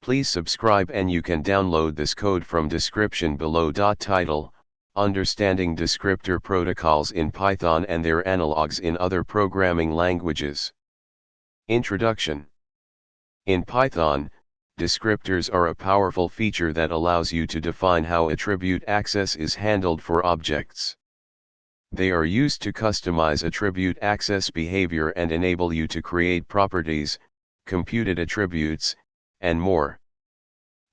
Please subscribe and you can download this code from description below. Title: Understanding Descriptor Protocols in Python and Their Analogues in Other Programming Languages. Introduction. In Python, descriptors are a powerful feature that allows you to define how attribute access is handled for objects. They are used to customize attribute access behavior and enable you to create properties, computed attributes, and more.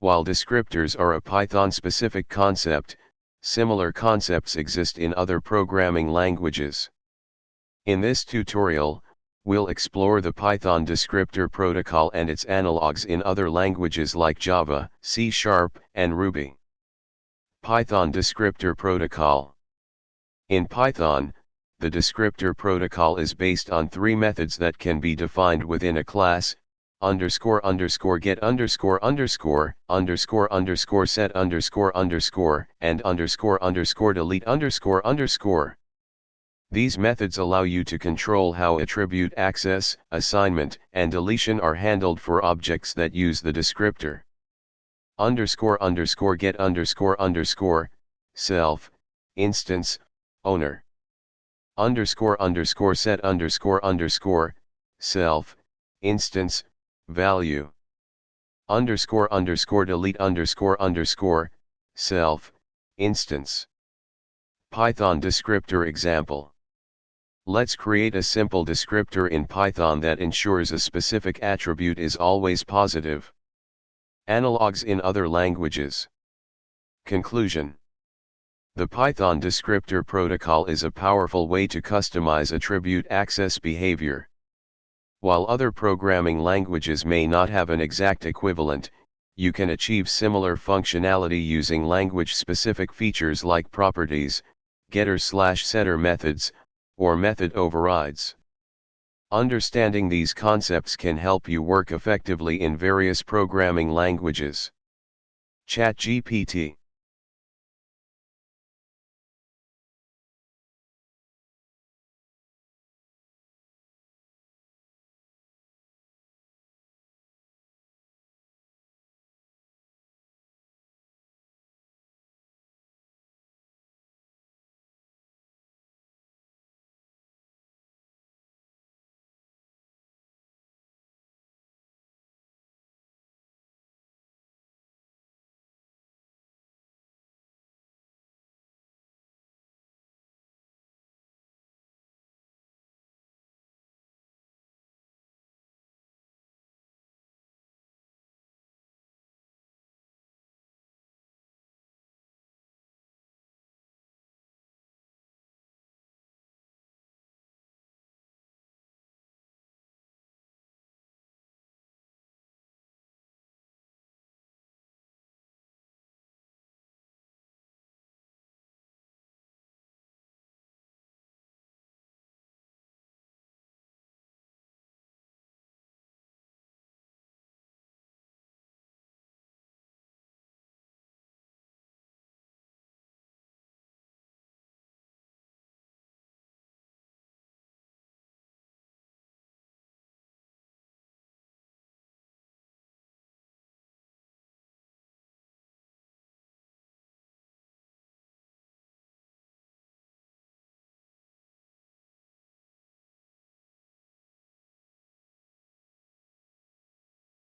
While descriptors are a Python-specific concept, similar concepts exist in other programming languages. In this tutorial, we'll explore the Python descriptor protocol and its analogues in other languages like Java, C#, and Ruby. Python descriptor protocol. In Python, the descriptor protocol is based on three methods that can be defined within a class: underscore underscore get underscore underscore underscore underscore set underscore underscore and underscore underscore delete underscore underscore. These methods allow you to control how attribute access, assignment, and deletion are handled for objects that use the descriptor. Underscore underscore get underscore underscore self, instance, owner. Underscore underscore set underscore underscore self, instance, value. Underscore underscore delete underscore underscore self, instance. Python descriptor example. Let's create a simple descriptor in Python that ensures a specific attribute is always positive. Analogues in other languages. Conclusion. The Python descriptor protocol is a powerful way to customize attribute access behavior. While other programming languages may not have an exact equivalent, you can achieve similar functionality using language-specific features like properties, getter/setter methods, or method overrides. Understanding these concepts can help you work effectively in various programming languages. ChatGPT.